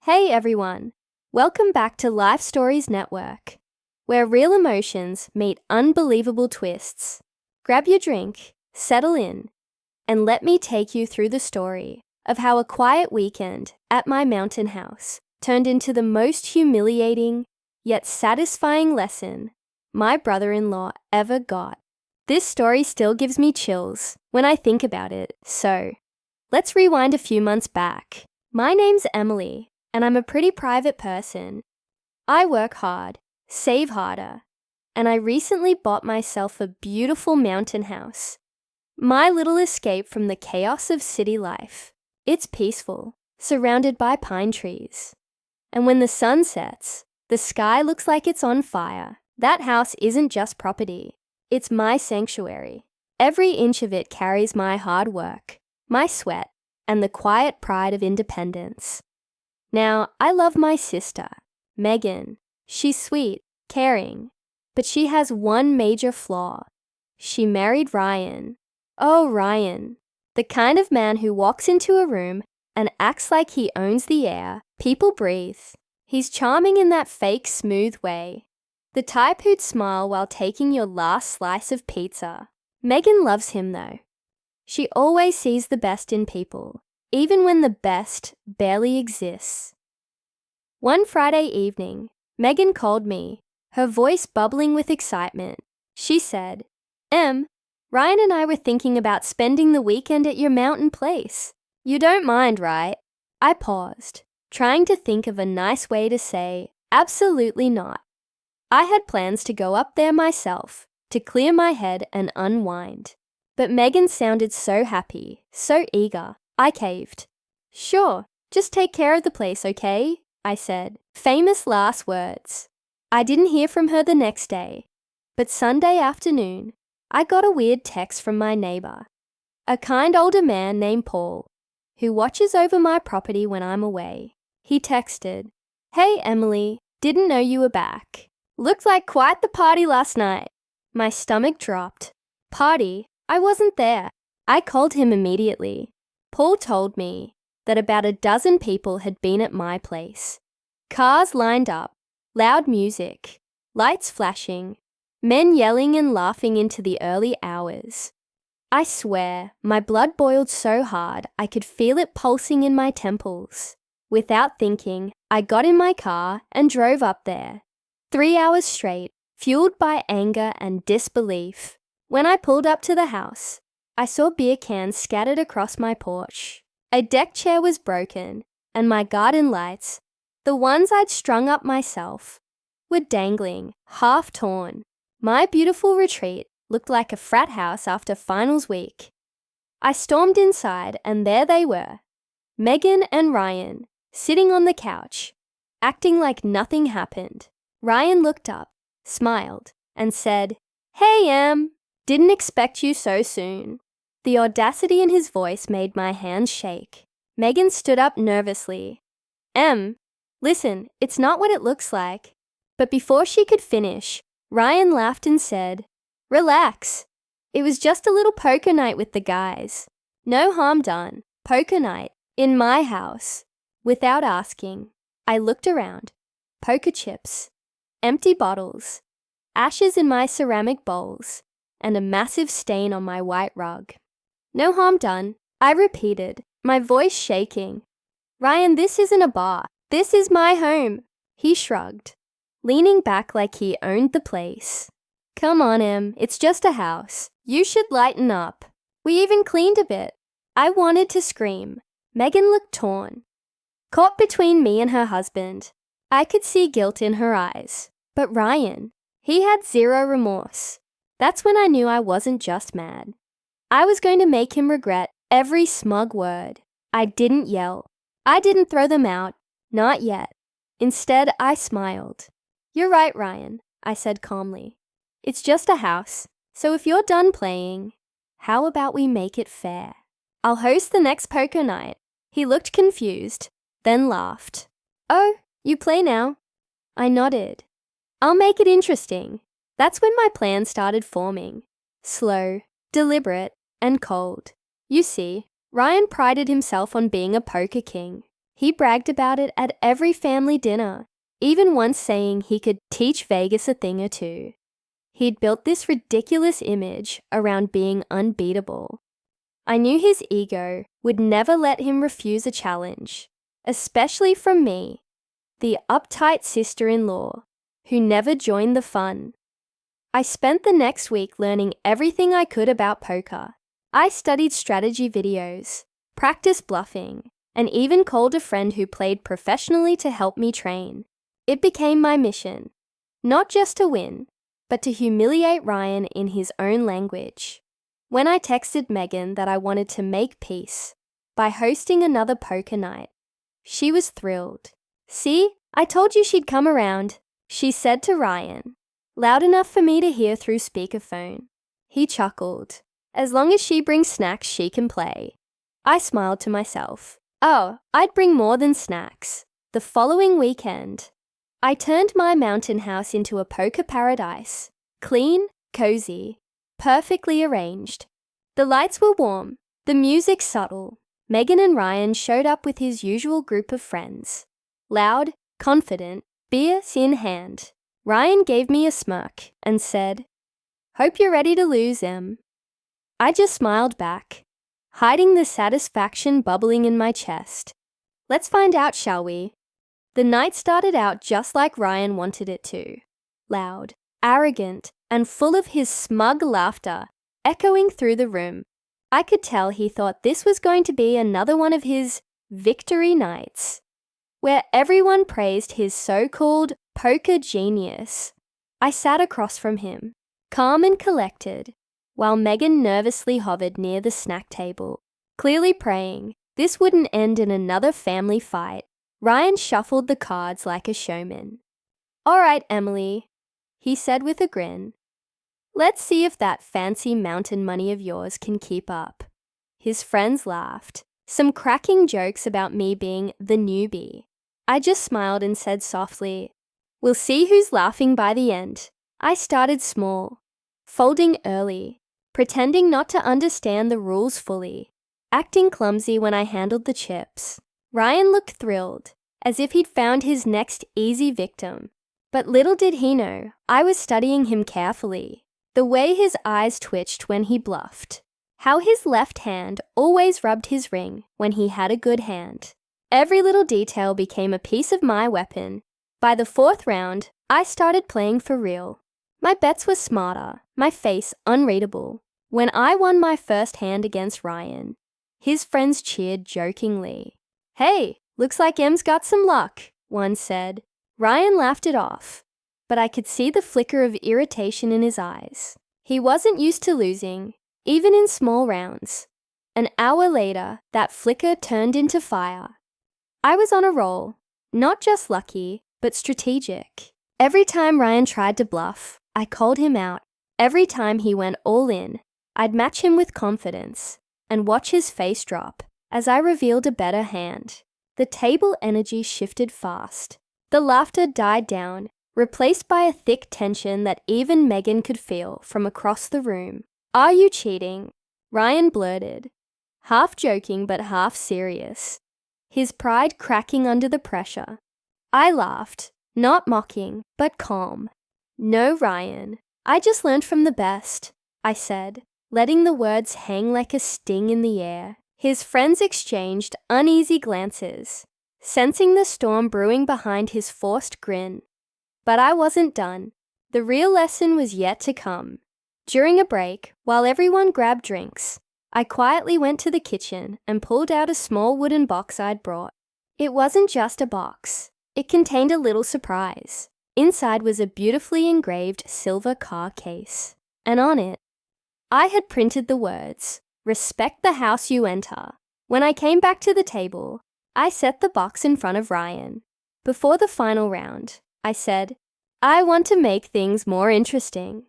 Hey everyone! Welcome back to Life Stories Network, where real emotions meet unbelievable twists. Grab your drink, settle in, and let me take you through the story of how a quiet weekend at my mountain house turned into the most humiliating yet satisfying lesson my brother-in-law ever got. This story still gives me chills when I think about it, so let's rewind a few months back. My name's Emily, and I'm a pretty private person. I work hard, save harder, and I recently bought myself a beautiful mountain house. My little escape from the chaos of city life. It's peaceful, surrounded by pine trees. And when the sun sets, the sky looks like it's on fire. That house isn't just property. It's my sanctuary. Every inch of it carries my hard work, my sweat, and the quiet pride of independence. Now, I love my sister, Megan. She's sweet, caring, but she has one major flaw. She married Ryan. Oh, Ryan, the kind of man who walks into a room and acts like he owns the air people breathe. He's charming in that fake, smooth way. The type who'd smile while taking your last slice of pizza. Megan loves him though. She always sees the best in people, even when the best barely exists. One Friday evening, Megan called me, her voice bubbling with excitement. She said, Ryan and I were thinking about spending the weekend at your mountain place. You don't mind, right? I paused, trying to think of a nice way to say, absolutely not. I had plans to go up there myself, to clear my head and unwind. But Megan sounded so happy, so eager. I caved. Sure, just take care of the place, okay? I said. Famous last words. I didn't hear from her the next day, but Sunday afternoon, I got a weird text from my neighbor, a kind older man named Paul, who watches over my property when I'm away. He texted, Hey Emily, didn't know you were back. Looked like quite the party last night. My stomach dropped. Party? I wasn't there. I called him immediately. Paul told me that about a dozen people had been at my place. Cars lined up, loud music, lights flashing, men yelling and laughing into the early hours. I swear, my blood boiled so hard I could feel it pulsing in my temples. Without thinking, I got in my car and drove up there. 3 hours straight, fueled by anger and disbelief. When I pulled up to the house, I saw beer cans scattered across my porch. A deck chair was broken, and my garden lights, the ones I'd strung up myself, were dangling, half torn. My beautiful retreat looked like a frat house after finals week. I stormed inside, and there they were, Megan and Ryan, sitting on the couch, acting like nothing happened. Ryan looked up, smiled, and said, Hey, Em, didn't expect you so soon. The audacity in his voice made my hands shake. Megan stood up nervously. Listen, it's not what it looks like. But before she could finish, Ryan laughed and said, Relax. It was just a little poker night with the guys. No harm done. Poker night. In my house. Without asking, I looked around. Poker chips. Empty bottles. Ashes in my ceramic bowls. And a massive stain on my white rug. No harm done, I repeated, my voice shaking. Ryan, this isn't a bar. This is my home. He shrugged, leaning back like he owned the place. Come on, Em, it's just a house. You should lighten up. We even cleaned a bit. I wanted to scream. Megan looked torn. Caught between me and her husband, I could see guilt in her eyes. But Ryan, he had zero remorse. That's when I knew I wasn't just mad. I was going to make him regret every smug word. I didn't yell. I didn't throw them out. Not yet. Instead, I smiled. You're right, Ryan, I said calmly. It's just a house, so if you're done playing, how about we make it fair? I'll host the next poker night. He looked confused, then laughed. Oh, you play now? I nodded. I'll make it interesting. That's when my plan started forming. Slow, deliberate, and cold. You see, Ryan prided himself on being a poker king. He bragged about it at every family dinner, even once saying he could teach Vegas a thing or two. He'd built this ridiculous image around being unbeatable. I knew his ego would never let him refuse a challenge, especially from me, the uptight sister-in-law, who never joined the fun. I spent the next week learning everything I could about poker. I studied strategy videos, practiced bluffing, and even called a friend who played professionally to help me train. It became my mission, not just to win, but to humiliate Ryan in his own language. When I texted Megan that I wanted to make peace by hosting another poker night, she was thrilled. "See, I told you she'd come around," she said to Ryan, loud enough for me to hear through speakerphone. He chuckled. "As long as she brings snacks, she can play." I smiled to myself. Oh, I'd bring more than snacks. The following weekend, I turned my mountain house into a poker paradise. Clean, cozy, perfectly arranged. The lights were warm, the music subtle. Megan and Ryan showed up with his usual group of friends. Loud, confident, beers in hand. Ryan gave me a smirk and said, "Hope you're ready to lose, Em." I just smiled back, hiding the satisfaction bubbling in my chest. "Let's find out, shall we?" The night started out just like Ryan wanted it to. Loud, arrogant, and full of his smug laughter echoing through the room. I could tell he thought this was going to be another one of his victory nights, where everyone praised his so-called poker genius. I sat across from him, calm and collected, while Megan nervously hovered near the snack table, clearly praying this wouldn't end in another family fight. Ryan shuffled the cards like a showman. "All right, Emily," he said with a grin. "Let's see if that fancy mountain money of yours can keep up." His friends laughed, some cracking jokes about me being the newbie. I just smiled and said softly, "We'll see who's laughing by the end." I started small, folding early, pretending not to understand the rules fully, acting clumsy when I handled the chips. Ryan looked thrilled, as if he'd found his next easy victim. But little did he know, I was studying him carefully. The way his eyes twitched when he bluffed. How his left hand always rubbed his ring when he had a good hand. Every little detail became a piece of my weapon. By the fourth round, I started playing for real. My bets were smarter, my face unreadable. When I won my first hand against Ryan, his friends cheered jokingly. "Hey, looks like Em's got some luck," one said. Ryan laughed it off, but I could see the flicker of irritation in his eyes. He wasn't used to losing, even in small rounds. An hour later, that flicker turned into fire. I was on a roll, not just lucky, but strategic. Every time Ryan tried to bluff, I called him out. Every time he went all in, I'd match him with confidence and watch his face drop as I revealed a better hand. The table energy shifted fast. The laughter died down, replaced by a thick tension that even Megan could feel from across the room. "Are you cheating?" Ryan blurted, half joking but half serious, his pride cracking under the pressure. I laughed, not mocking, but calm. "No, Ryan, I just learned from the best," I said, letting the words hang like a sting in the air. His friends exchanged uneasy glances, sensing the storm brewing behind his forced grin. But I wasn't done. The real lesson was yet to come. During a break, while everyone grabbed drinks, I quietly went to the kitchen and pulled out a small wooden box I'd brought. It wasn't just a box. It contained a little surprise. Inside was a beautifully engraved silver car case, and on it, I had printed the words, "Respect the house you enter." When I came back to the table, I set the box in front of Ryan. Before the final round, I said, "I want to make things more interesting."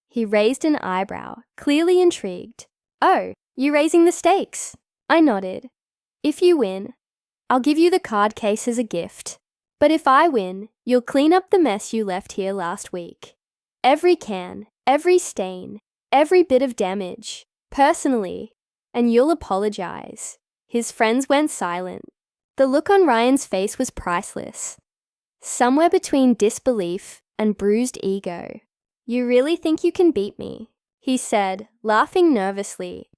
He raised an eyebrow, clearly intrigued. "Oh, you raising the stakes?" I nodded. "If you win, I'll give you the card case as a gift. But if I win, you'll clean up the mess you left here last week. Every can, every stain, every bit of damage, personally, and you'll apologize." His friends went silent. The look on Ryan's face was priceless. Somewhere between disbelief and bruised ego. "You really think you can beat me?" he said, laughing nervously.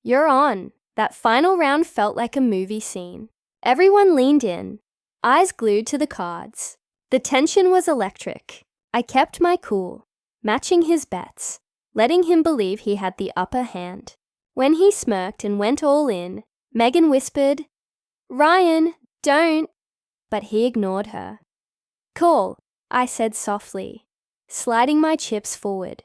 "You're on." That final round felt like a movie scene. Everyone leaned in, eyes glued to the cards. The tension was electric. I kept my cool, matching his bets, letting him believe he had the upper hand. When he smirked and went all in, Megan whispered, "Ryan, don't." But he ignored her. "Call," I said softly, sliding my chips forward.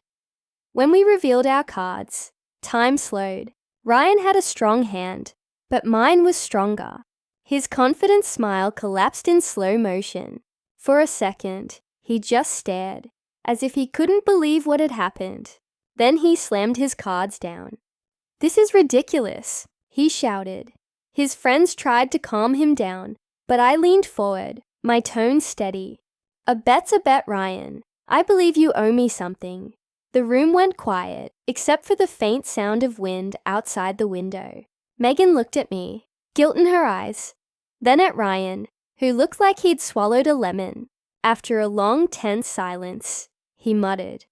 When we revealed our cards, time slowed. Ryan had a strong hand, but mine was stronger. His confident smile collapsed in slow motion. For a second, he just stared, as if he couldn't believe what had happened. Then he slammed his cards down. "This is ridiculous," he shouted. His friends tried to calm him down, but I leaned forward, my tone steady. "A bet's a bet, Ryan. I believe you owe me something." The room went quiet, except for the faint sound of wind outside the window. Megan looked at me, guilt in her eyes, then at Ryan, who looked like he'd swallowed a lemon. After a long, tense silence, he muttered,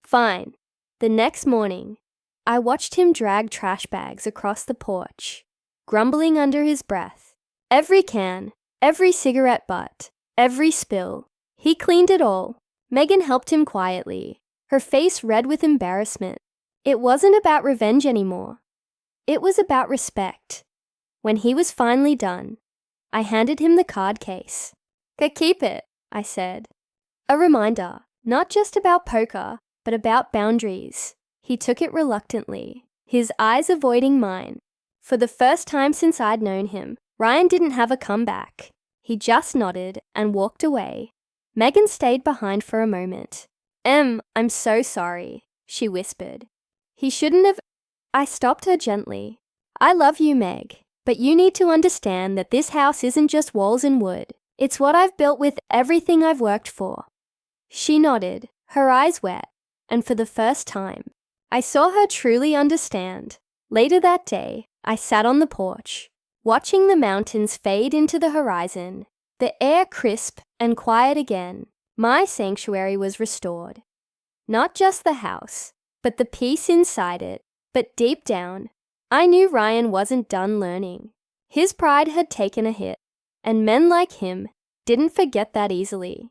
"Fine." The next morning, I watched him drag trash bags across the porch, grumbling under his breath. Every can, every cigarette butt, every spill. He cleaned it all. Megan helped him quietly, her face red with embarrassment. It wasn't about revenge anymore. It was about respect. When he was finally done, I handed him the card case. "Keep it," I said. A reminder, not just about poker, but about boundaries. He took it reluctantly, his eyes avoiding mine. For the first time since I'd known him, Ryan didn't have a comeback. He just nodded and walked away. Megan stayed behind for a moment. "I'm so sorry," she whispered. "He shouldn't have—" I stopped her gently. "I love you, Meg, but you need to understand that this house isn't just walls and wood. It's what I've built with everything I've worked for." She nodded, her eyes wet, and for the first time, I saw her truly understand. Later that day, I sat on the porch, watching the mountains fade into the horizon, the air crisp and quiet again. My sanctuary was restored. Not just the house, but the peace inside it. But deep down, I knew Ryan wasn't done learning. His pride had taken a hit, and men like him didn't forget that easily.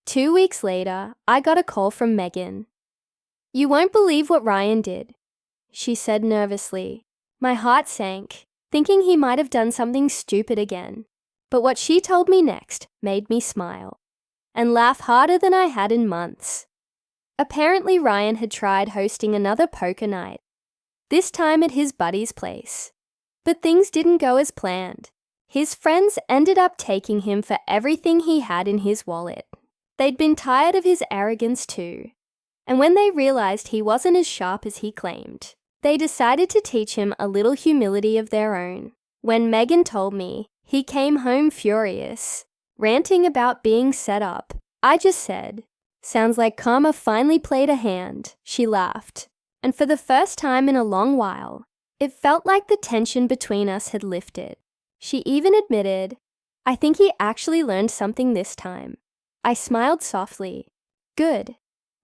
2 weeks later, I got a call from Megan. "You won't believe what Ryan did," she said nervously. My heart sank, thinking he might have done something stupid again. But what she told me next made me smile and laugh harder than I had in months. Apparently, Ryan had tried hosting another poker night, this time at his buddy's place. But things didn't go as planned. His friends ended up taking him for everything he had in his wallet. They'd been tired of his arrogance too. And when they realized he wasn't as sharp as he claimed, they decided to teach him a little humility of their own. When Megan told me, he came home furious, ranting about being set up. I just said, "Sounds like karma finally played a hand." She laughed, and for the first time in a long while, it felt like the tension between us had lifted. She even admitted, "I think he actually learned something this time." I smiled softly. Good.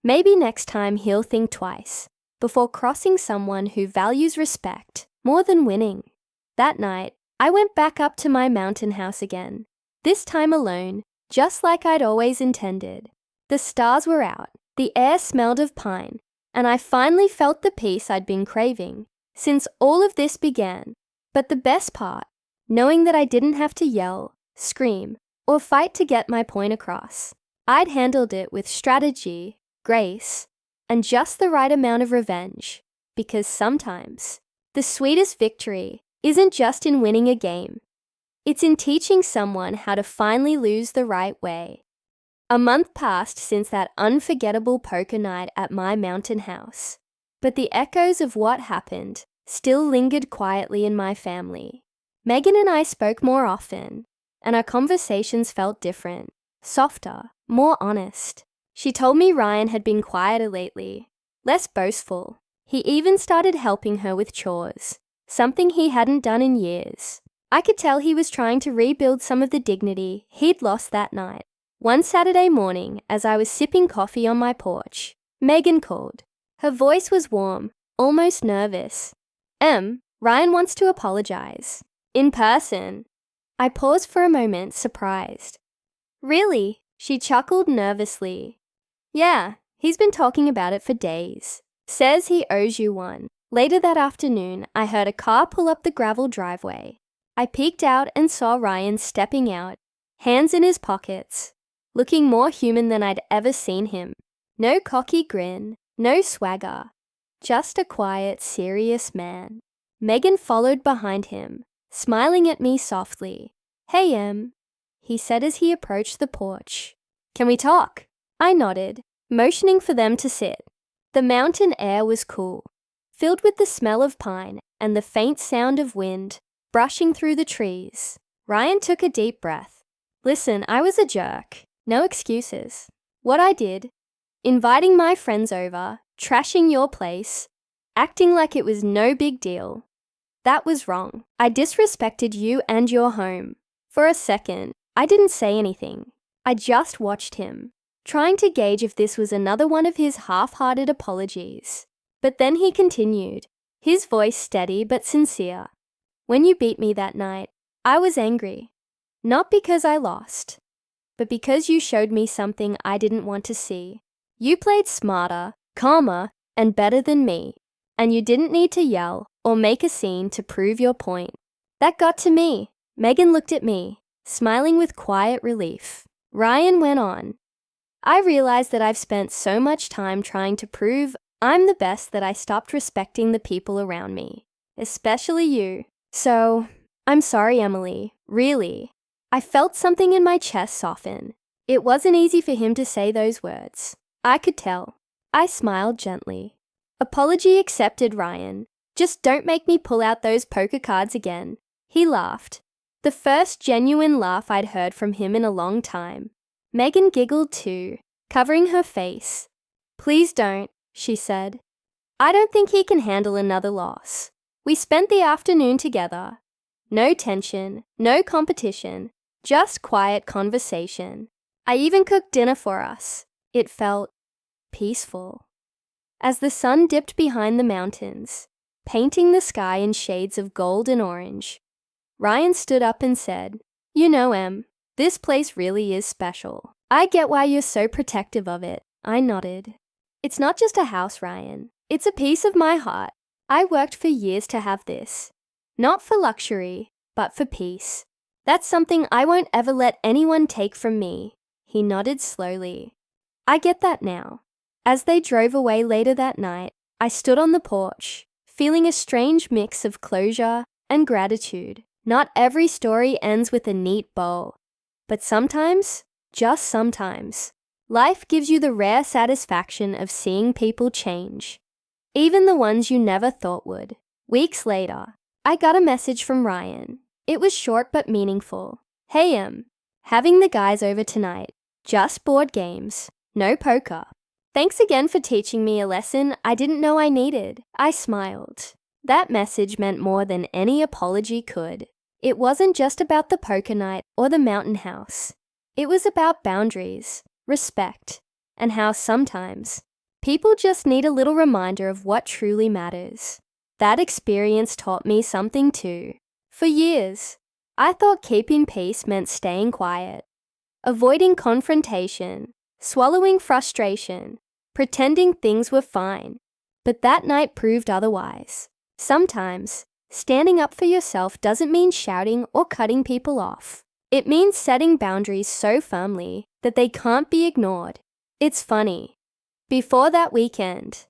Maybe next time he'll think twice before crossing someone who values respect more than winning. That night, I went back up to my mountain house again, this time alone, just like I'd always intended. The stars were out, the air smelled of pine, and I finally felt the peace I'd been craving since all of this began. But the best part, knowing that I didn't have to yell, scream, or fight to get my point across. I'd handled it with strategy, grace, and just the right amount of revenge, because sometimes the sweetest victory isn't just in winning a game. It's in teaching someone how to finally lose the right way. A month passed since that unforgettable poker night at my mountain house, but the echoes of what happened still lingered quietly in my family. Megan and I spoke more often, and our conversations felt different, softer, more honest. She told me Ryan had been quieter lately, less boastful. He even started helping her with chores, something he hadn't done in years. I could tell he was trying to rebuild some of the dignity he'd lost that night. One Saturday morning, as I was sipping coffee on my porch, Megan called. Her voice was warm, almost nervous. Ryan wants to apologize. In person. I paused for a moment, surprised. Really? She chuckled nervously. Yeah, he's been talking about it for days. Says he owes you one. Later that afternoon, I heard a car pull up the gravel driveway. I peeked out and saw Ryan stepping out, hands in his pockets, looking more human than I'd ever seen him. No cocky grin, no swagger, just a quiet, serious man. Megan followed behind him, smiling at me softly. Hey, he said as he approached the porch. Can we talk? I nodded, motioning for them to sit. The mountain air was cool, filled with the smell of pine and the faint sound of wind brushing through the trees. Ryan took a deep breath. Listen, I was a jerk. No excuses. What I did, inviting my friends over, trashing your place, acting like it was no big deal. That was wrong. I disrespected you and your home. For a second, I didn't say anything. I just watched him, trying to gauge if this was another one of his half-hearted apologies. But then he continued, his voice steady but sincere. When you beat me that night, I was angry. Not because I lost, but because you showed me something I didn't want to see. You played smarter, calmer, and better than me, and you didn't need to yell or make a scene to prove your point. That got to me. Megan looked at me, smiling with quiet relief. Ryan went on. I realized that I've spent so much time trying to prove I'm the best that I stopped respecting the people around me, especially you. So, I'm sorry, Emily, really. I felt something in my chest soften. It wasn't easy for him to say those words. I could tell. I smiled gently. Apology accepted, Ryan. Just don't make me pull out those poker cards again. He laughed. The first genuine laugh I'd heard from him in a long time. Megan giggled too, covering her face. Please don't, she said. I don't think he can handle another loss. We spent the afternoon together. No tension, no competition, just quiet conversation. I even cooked dinner for us. It felt peaceful. As the sun dipped behind the mountains, painting the sky in shades of gold and orange, Ryan stood up and said, You know, Em, this place really is special. I get why you're so protective of it. I nodded. It's not just a house, Ryan. It's a piece of my heart. I worked for years to have this. Not for luxury, but for peace. That's something I won't ever let anyone take from me. He nodded slowly. I get that now. As they drove away later that night, I stood on the porch, feeling a strange mix of closure and gratitude. Not every story ends with a neat bow. But sometimes, just sometimes, life gives you the rare satisfaction of seeing people change. Even the ones you never thought would. Weeks later, I got a message from Ryan. It was short but meaningful. Hey, having the guys over tonight. Just board games. No poker. Thanks again for teaching me a lesson I didn't know I needed. I smiled. That message meant more than any apology could. It wasn't just about the poker night or the mountain house. It was about boundaries, respect, and how sometimes people just need a little reminder of what truly matters. That experience taught me something too. For years, I thought keeping peace meant staying quiet, avoiding confrontation, swallowing frustration, pretending things were fine. But that night proved otherwise. Sometimes, standing up for yourself doesn't mean shouting or cutting people off. It means setting boundaries so firmly that they can't be ignored. It's funny. Before that weekend,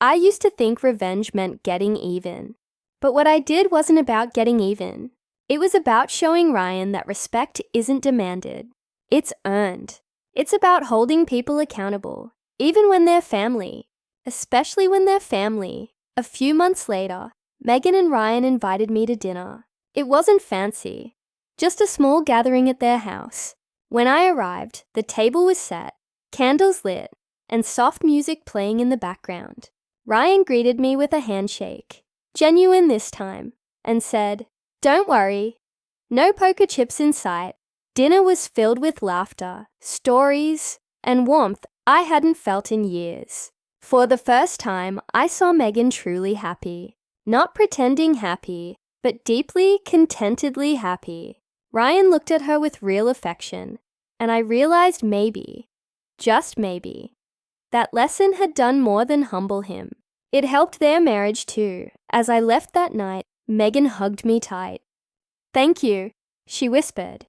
I used to think revenge meant getting even. But what I did wasn't about getting even. It was about showing Ryan that respect isn't demanded. It's earned. It's about holding people accountable, even when they're family. Especially when they're family. A few months later, Megan and Ryan invited me to dinner. It wasn't fancy, just a small gathering at their house. When I arrived, the table was set, candles lit, and soft music playing in the background. Ryan greeted me with a handshake, genuine this time, and said, Don't worry, No poker chips in sight. Dinner was filled with laughter, stories, and warmth I hadn't felt in years. For the first time, I saw Megan truly happy. Not pretending happy, but deeply, contentedly happy. Ryan looked at her with real affection, and I realized maybe, just maybe, that lesson had done more than humble him. It helped their marriage too. As I left that night, Megan hugged me tight. "Thank you," she whispered,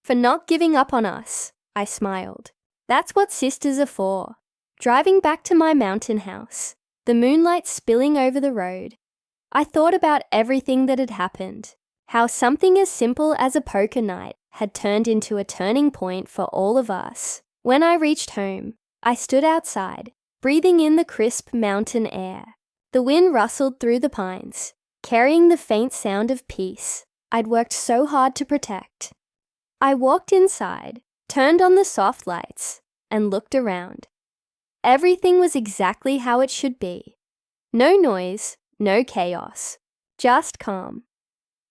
"for not giving up on us." I smiled. That's what sisters are for. Driving back to my mountain house, the moonlight spilling over the road, I thought about everything that had happened, how something as simple as a poker night had turned into a turning point for all of us. When I reached home, I stood outside, breathing in the crisp mountain air. The wind rustled through the pines, carrying the faint sound of peace I'd worked so hard to protect. I walked inside, turned on the soft lights, and looked around. Everything was exactly how it should be. No noise, no chaos, just calm.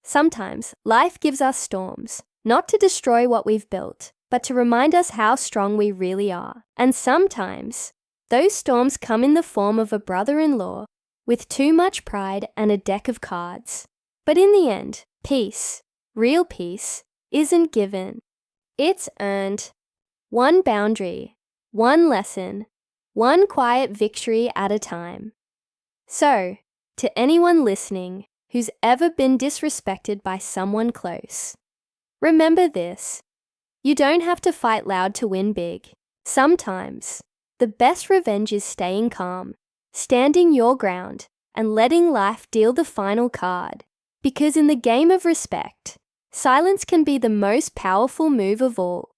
Sometimes life gives us storms, not to destroy what we've built, but to remind us how strong we really are. And sometimes those storms come in the form of a brother-in-law with too much pride and a deck of cards. But in the end, peace, real peace, isn't given. It's earned. One boundary, one lesson, one quiet victory at a time. So, to anyone listening who's ever been disrespected by someone close, remember this: you don't have to fight loud to win big. Sometimes, the best revenge is staying calm, standing your ground, and letting life deal the final card. Because in the game of respect, silence can be the most powerful move of all.